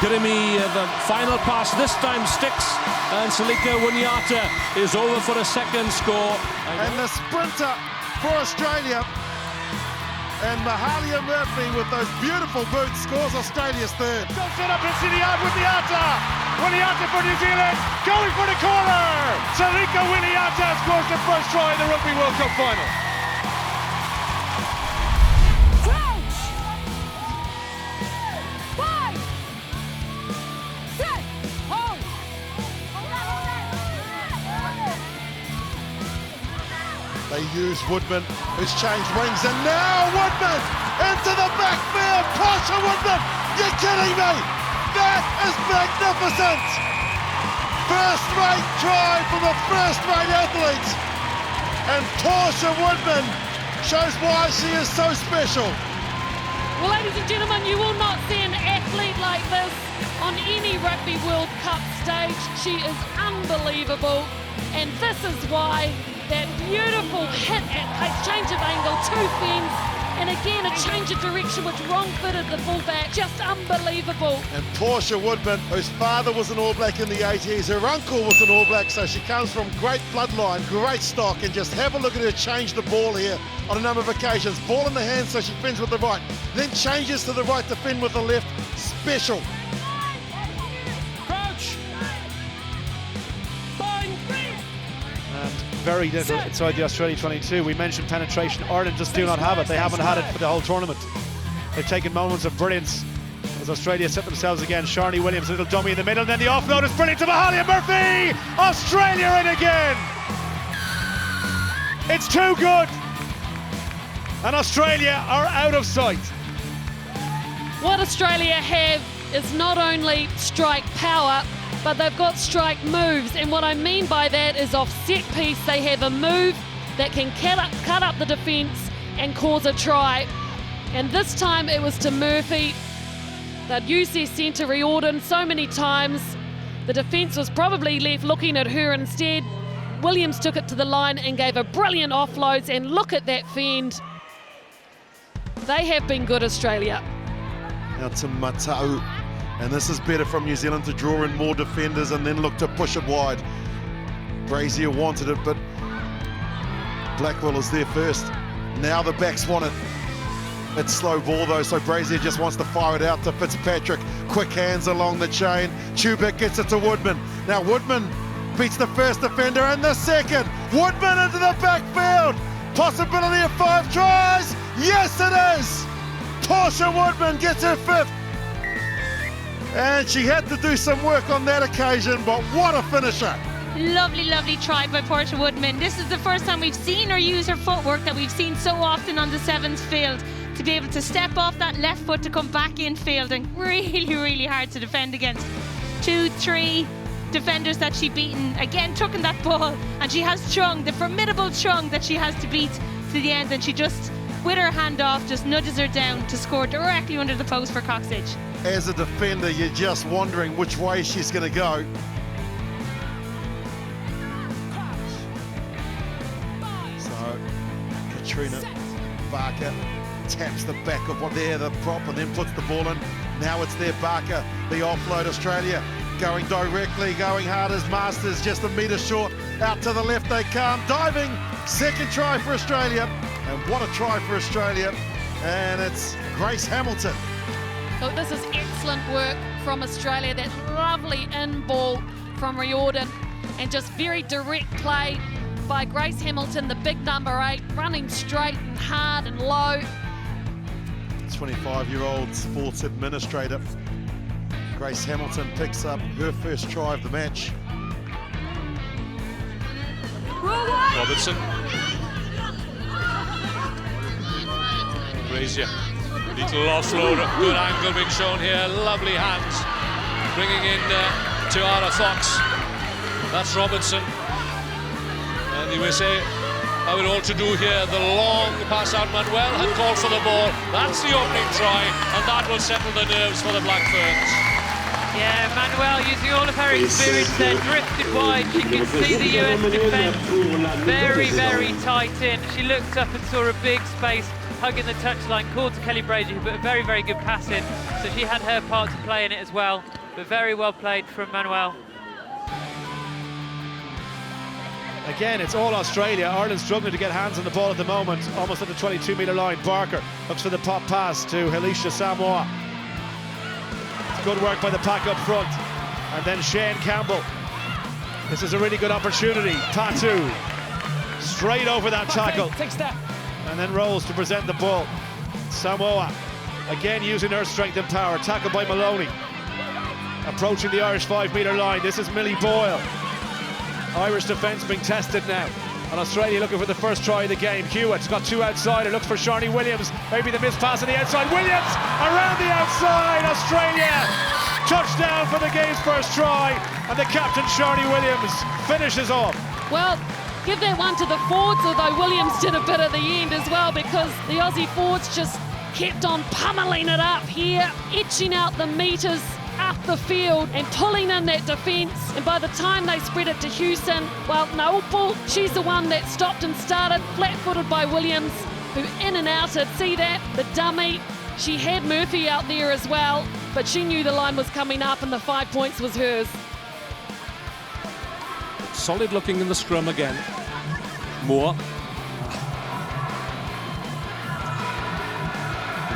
Grimy, the final pass this time sticks, and Salika Wuniata is over for a second score. And the sprinter for Australia, and Mahalia Murphy with those beautiful boots scores Australia's third. Still set up into the yard with Wuniata for New Zealand, going for the corner. Salika Wuniata scores the first try in the Rugby World Cup final. They use Woodman, who's changed wings, and now Woodman into the backfield. Portia Woodman, you're kidding me? That is magnificent. First-rate try from a first-rate athlete. And Portia Woodman shows why she is so special. Well, ladies and gentlemen, you will not see an athlete like this on any Rugby World Cup stage. She is unbelievable, and this is why that beautiful hit at change of angle, two fins, and again a change of direction which wrong-footed the fullback, just unbelievable. And Portia Woodman, whose father was an All Black in the 80s, her uncle was an All Black, so she comes from great bloodline, great stock, and just have a look at her change the ball here on a number of occasions. Ball in the hand, so she fins with the right, then changes to the right to fin with the left. Special. Very little inside the Australia 22. We mentioned penetration. Ireland just do not have it. They haven't had it for the whole tournament. They've taken moments of brilliance as Australia set themselves again. Sharni Williams, a little dummy in the middle, and then the offload is brilliant to Mahalia Murphy! Australia in again! It's too good! And Australia are out of sight. What Australia have is not only strike power, but they've got strike moves, and what I mean by that is off set piece they have a move that can cut up the defence and cause a try, and this time it was to Murphy. They'd used their centre Riordan so many times, the defence was probably left looking at her instead. Williams took it to the line and gave a brilliant offloads, and look at that fend. They have been good, Australia. Now to Matau. And this is better from New Zealand to draw in more defenders and then look to push it wide. Brazier wanted it, but Blackwell is there first. Now the backs want it. It's slow ball though, so Brazier just wants to fire it out to Fitzpatrick. Quick hands along the chain. Tubic gets it to Woodman. Now Woodman beats the first defender and the second. Woodman into the backfield. Possibility of 5 tries. Yes, it is. Portia Woodman gets her 5th. And she had to do some work on that occasion, but what a finisher. Lovely, lovely try by Portia Woodman. This is the first time we've seen her use her footwork that we've seen so often on the sevens field, to be able to step off that left foot to come back in field, and really, really hard to defend against. 2-3 defenders that she beaten. Again, took in that ball, and she has Chung, the formidable Chung that she has to beat to the end, and she just, with her hand off, just nudges her down to score directly under the post for Coxedge. As a defender, you're just wondering which way she's going to go. So, Katrina Barker taps the back of the prop and then puts the ball in. Now it's there, Barker, the offload. Australia going directly, going hard as Masters, just a metre short. Out to the left they come, diving. Second try for Australia. And what a try for Australia. And it's Grace Hamilton. Look, this is excellent work from Australia. That lovely in ball from Riordan, and just very direct play by Grace Hamilton, the big number 8, running straight and hard and low. 25-year-old sports administrator Grace Hamilton picks up her first try of the match. Robertson. Brazier. Little offload, good angle being shown here, lovely hands. Bringing in Tiara Fox. That's Robertson. And the USA have it all to do here. The long pass out, Manuel had called for the ball. That's the opening try, and that will settle the nerves for the Black Ferns. Yeah, Manuel, using all of her experience there, drifted wide. She could see the US defence very, very tight in. She looked up and saw a big space. hugging the touchline, called to Kelly Brazier, who put a very, very good pass in. So she had her part to play in it as well, but very well played from Manuel. Again, it's all Australia. Ireland struggling to get hands on the ball at the moment, almost at the 22-metre line. Barker looks for the pop pass to Helisha Samoa. It's good work by the pack up front. And then Shane Campbell. This is a really good opportunity. Patu straight over that tackle. And then rolls to present the ball. Samoa again using her strength and power. Tackle by Maloney. Approaching the Irish 5-metre line. This is Millie Boyle. Irish defence being tested now. And Australia looking for the first try of the game. Hewitt's got two outside. It looks for Sharni Williams. Maybe the missed pass on the outside. Williams around the outside. Australia touchdown for the game's first try. And the captain, Sharni Williams, finishes off. Well, give that one to the forwards, although Williams did a bit at the end as well, because the Aussie forwards just kept on pummeling it up here, etching out the metres up the field and pulling in that defence. And by the time they spread it to Houston, well, Naupel, she's the one that stopped and started, flat-footed by Williams, who in and outed. See that? The dummy. She had Murphy out there as well, but she knew the line was coming up and the 5 points was hers. Solid looking in the scrum again. Moore.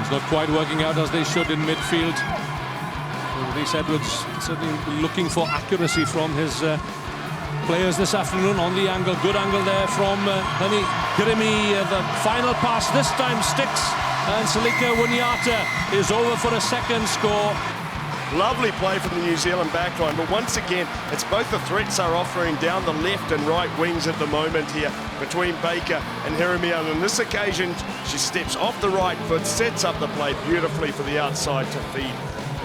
It's not quite working out as they should in midfield. Rhys Edwards certainly looking for accuracy from his players this afternoon on the angle. Good angle there from Honey Grimi. The final pass this time sticks, and Salika Winiata is over for a second score. Lovely play from the New Zealand backline, but once again, it's both the threats are offering down the left and right wings at the moment here between Baker and Hiramiya. On this occasion, she steps off the right foot, sets up the play beautifully for the outside to feed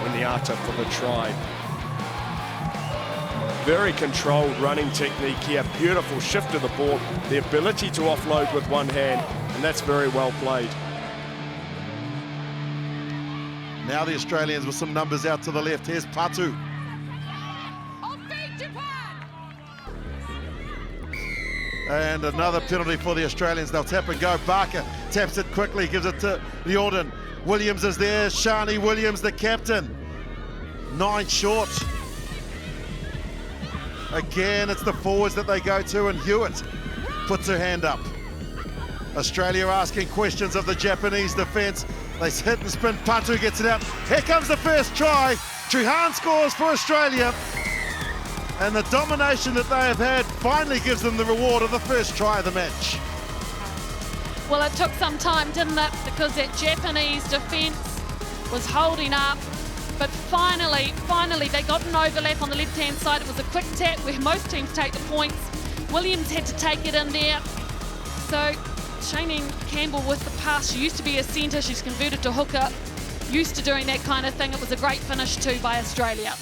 Winiata for the try. Very controlled running technique here, beautiful shift of the ball, the ability to offload with one hand, and that's very well played. Now the Australians with some numbers out to the left. Here's Patu. And another penalty for the Australians. They'll tap and go. Barker taps it quickly, gives it to Jordan. Williams is there. Sharni Williams, the captain. 9 short. Again, it's the forwards that they go to, and Hewitt puts her hand up. Australia asking questions of the Japanese defence. They hit and spin. Patu gets it out. Here comes the first try. Truhan scores for Australia. And the domination that they have had finally gives them the reward of the first try of the match. Well, it took some time, didn't it? Because that Japanese defence was holding up. But finally, they got an overlap on the left-hand side. It was a quick tap where most teams take the points. Williams had to take it in there. So Shane Campbell with the pass. She used to be a centre. She's converted to hooker. Used to doing that kind of thing. It was a great finish too by Australia.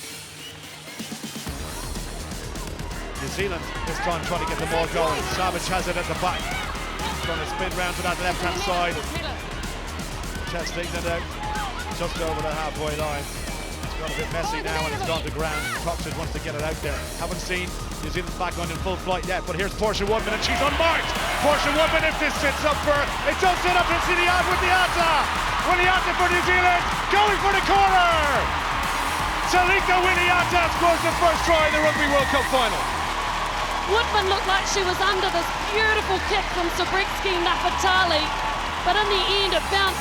New Zealand this time trying to get the ball going. Savage has it at the back. Trying to spin round to that left-hand side. Chest taking it out just over the halfway line. It's got a bit messy now and it's gone to ground. Coxon wants to get it out there. Haven't seen New Zealand back on in full flight yet, but here's Portia Woodman and she's unmarked. Portia Woodman, if this sits up for her, it does sit up. It's Winiata with the Winiata for New Zealand, going for the corner. Salika Winiata scores the first try in the Rugby World Cup final. Woodman looked like she was under this beautiful kick from Sobreski Nafatali, but in the end it bounced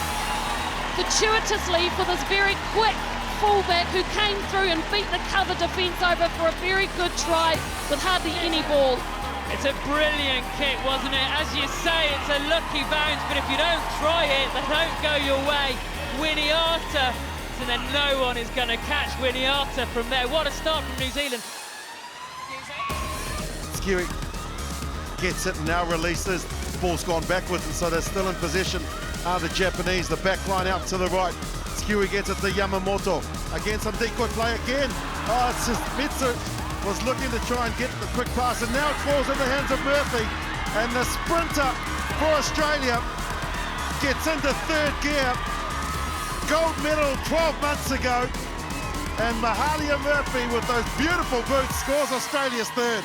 fortuitously for this very quick fullback who came through and beat the cover defence over for a very good try with hardly any ball. It's a brilliant kick, wasn't it? As you say, it's a lucky bounce, but if you don't try it, they don't go your way. Winiata, and then no one is going to catch Winiata from there. What a start from New Zealand. Skewy gets it and now releases. The ball's gone backwards, and so they're still in possession. The Japanese, the back line out to the right. Skewy gets it to Yamamoto. Again, some decoy play again. Oh, it's just Mitsu was looking to try and get the quick pass, and now it falls in the hands of Murphy. And the sprinter for Australia gets into third gear. Gold medal 12 months ago. And Mahalia Murphy with those beautiful boots scores Australia's third.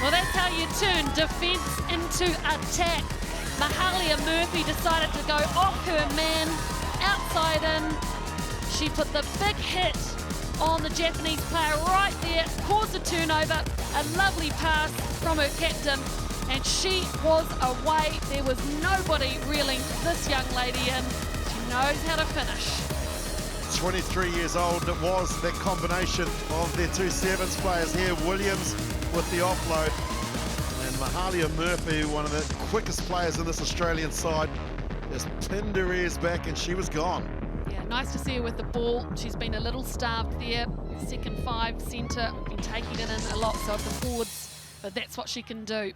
Well, that's how you turn defence into attack. Mahalia Murphy decided to go off her man, outside in. She put the big hit on the Japanese player right there, caused a turnover, a lovely pass from her captain, and she was away. There was nobody reeling this young lady in. She knows how to finish. 23 years old it was, that combination of their two sevens players here. Williams with the offload, and Mahalia Murphy, one of the quickest players in this Australian side, just pinned her ears back and she was gone. Yeah, nice to see her with the ball. She's been a little starved there. Second five centre, been taking it in a lot, so of the forwards, but that's what she can do.